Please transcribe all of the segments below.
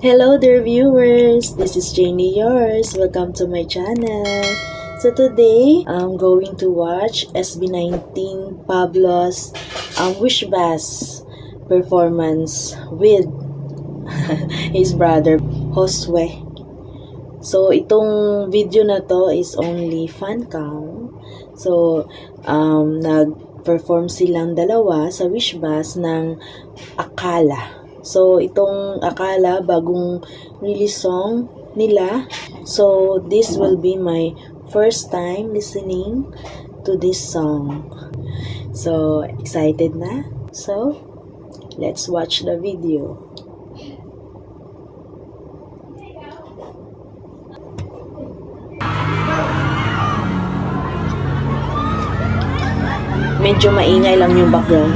Hello dear viewers, this is Janie yours. Welcome to my channel. So today, I'm going to watch SB19 Pablo's Wish Bass performance with his brother Josue. So itong video na to is only fan cam. So nag-perform silang dalawa sa Wish Bass ng Akala. So, itong Akala, bagong release song nila. So, this will be my first time listening to this song. So, excited na? So, let's watch the video. Medyo maingay lang yung background.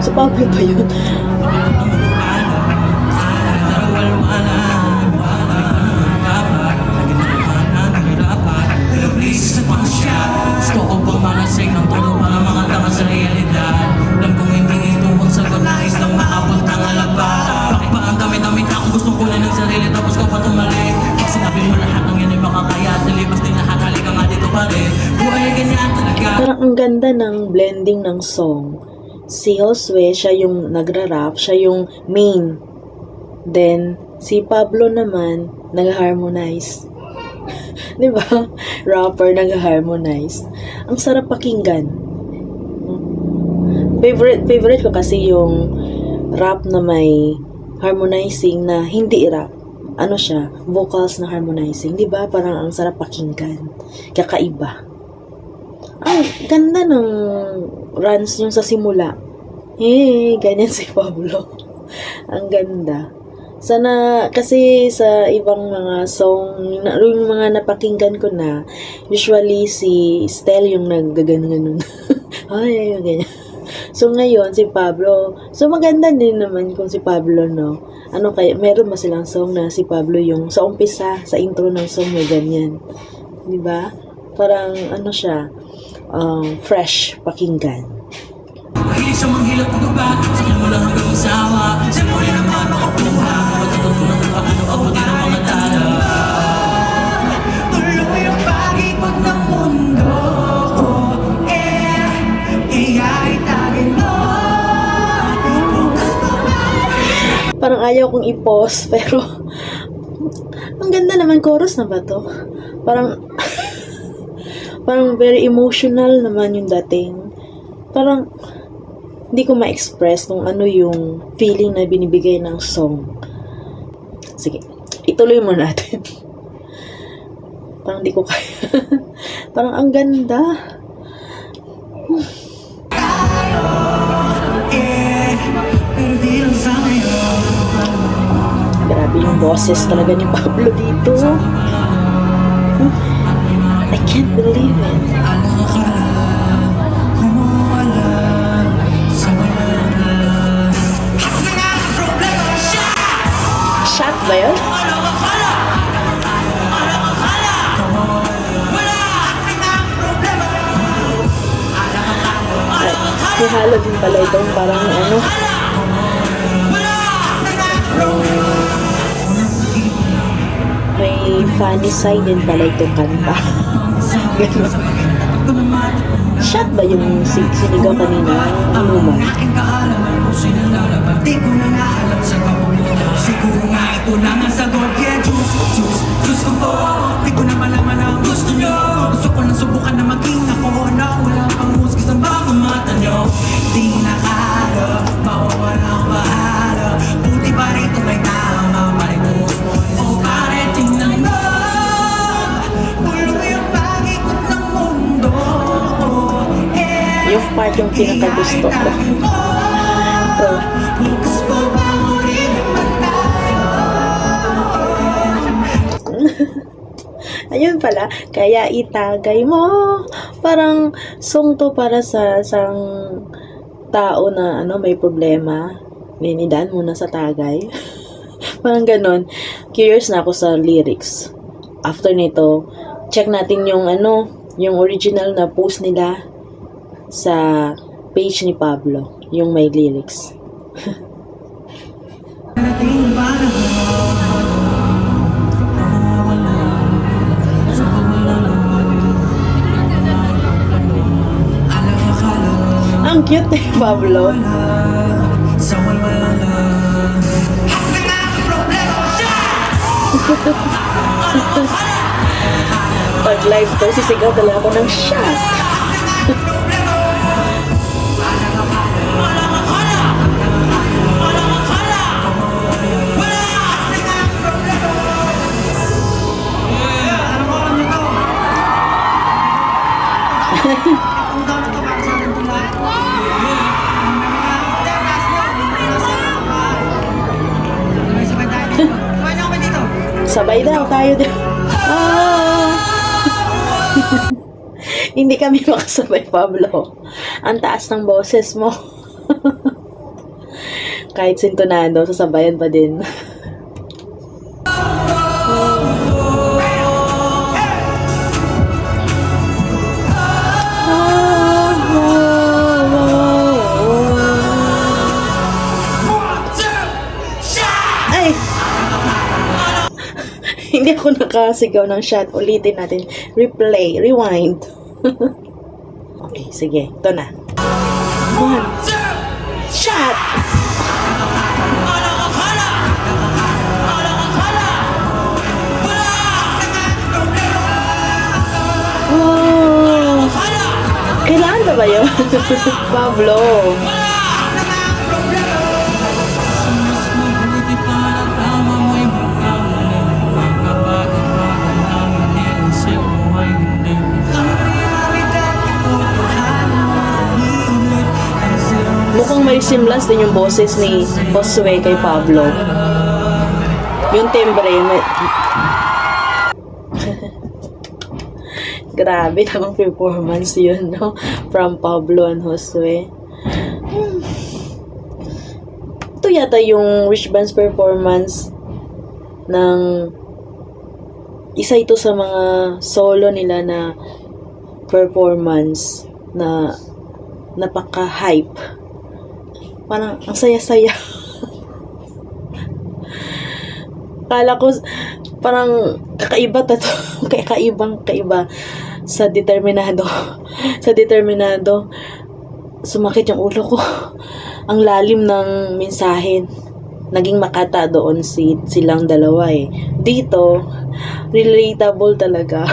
So, Pablo ba yun? Gusto ko pang malasing ng todo para mga tanga sa realidad. Alam kong hindi ito ang sagot, nais lang maabot ng alabas. Bakit ba ang dami-dami na kung gusto ko na ng sarili tapos ka pa tumali? Pag sinabi mo lahat ng yan ay makakaya, nalipas din lahat, halika nga dito pare. Buhay ganyan talaga. Parang ang ganda ng blending ng song. Si Josue, siya yung nagra-rap, siya yung main. Then, si Pablo naman, nag-harmonize. Diba? Rapper, nag-harmonize. Ang sarap pakinggan. Favorite ko kasi yung rap na may harmonizing na hindi rap. Ano siya? Vocals na harmonizing. Diba? Parang ang sarap pakinggan. Kakaiba. Ang ganda ng runs yung sa simula. Ganyan si Pablo. Ang ganda. Sana, kasi sa ibang mga song, yung mga napakinggan ko na, usually si Stel yung naggaganon-ganon. Ay, ganyan. So, ngayon, si Pablo, so maganda din naman kung si Pablo, no? Ano kaya, meron ba silang song na si Pablo yung, sa umpisa, sa intro ng song, may ganyan. Diba? Parang, ano siya, fresh pakinggan. Mahilig siya manghilap ko ba? Sakyan mo lang hanggang masawa. Siya mo rin naman makakuha. Matututunan ko paano abutin ang mga tala. Tuloy ang pag-ikot ng mundo. Iya'y tagin mo. Parang ayaw kong i-pause, pero ang ganda naman, chorus na ba to? Parang very emotional naman yung dating. Parang hindi ko ma-express kung ano yung feeling na binibigay ng song. Sige, ituloy mo natin. Parang hindi ko kaya. Parang ang ganda. Grabe yung boses talaga ni Pablo dito. I can't believe it. Shot ba yun? May halo din pala itong parang ano. May funny side din pala itong kanta. Ganun. Shot ba yung sinigaw kanina? Ano ba? Di ko na naalam sa pamumuno. Siguro nga ito lang ang sagot. Yeah, juice ko po. Di ko na malaman ang gusto nyo. Gusto ko lang subukan na maging ako na wala pang musik sa mga mata nyo. Di na kaya, mawawala ang bahala. Buti pa rito may tama, marimus mo. O pare, tingnan mo. Tuloy ang pag-ikot ng mundo. Yung part yung pinakagusto ko. Ito. Ayun pala, kaya itagay mo. Parang song to para sa isang tao na may problema. Ninidaan muna sa tagay. Parang ganon. Curious na ako sa lyrics. After nito, check natin yung yung original na post nila sa page ni Pablo, yung may lyrics. Narating ba na Ang cute ni Pablo. sa walwala Pag live to, sisigaw talaga ako ng shot. Sabay daw tayo din. Ah! Hindi kami makasabay, Pablo. Ang taas ng boses mo. Kahit sintonado, sasabayan pa din. Ay! Hindi ako nakasigaw ng shot. Ulitin natin. Replay. Rewind. Okay, sige. Ito na. 1. Shot! Oh! Kailangan na ba yun? Pablo. Mukhang may resemblance din yung boses ni Josue kay Pablo. Yung timbre, may... Grabe namang performance yun, no? From Pablo and Josue. Ito yata yung Rich Band's performance ng isa ito sa mga solo nila na performance na napaka-hype. Parang ang saya-saya. Kala ko parang kakaiba to. Kaiba sa determinado. Sa determinado, sumakit yung ulo ko. Ang lalim ng mensahe. Naging makata doon silang dalawa eh. Dito, relatable talaga.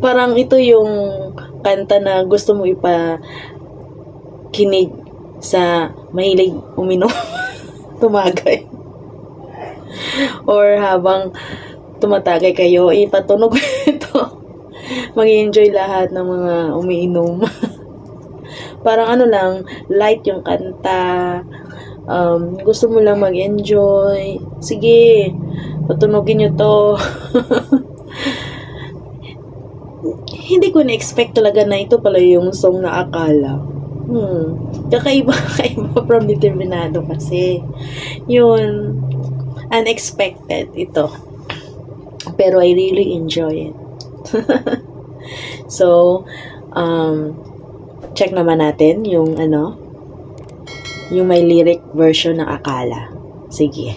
Parang ito yung kanta na gusto mo ipakinig sa mahilig uminom, tumagay. Or habang tumatagay kayo, ipatunog ito. Mag-enjoy lahat ng mga umiinom. Parang ano lang, light yung kanta. Gusto mo lang mag-enjoy. Sige, patunogin nyo to. Hindi ko na-expect talaga na ito pala yung song na Akala. Kakaiba from Determinado kasi. Yun, unexpected ito. Pero I really enjoy it. So, check naman natin yung yung may lyric version ng Akala. Sige.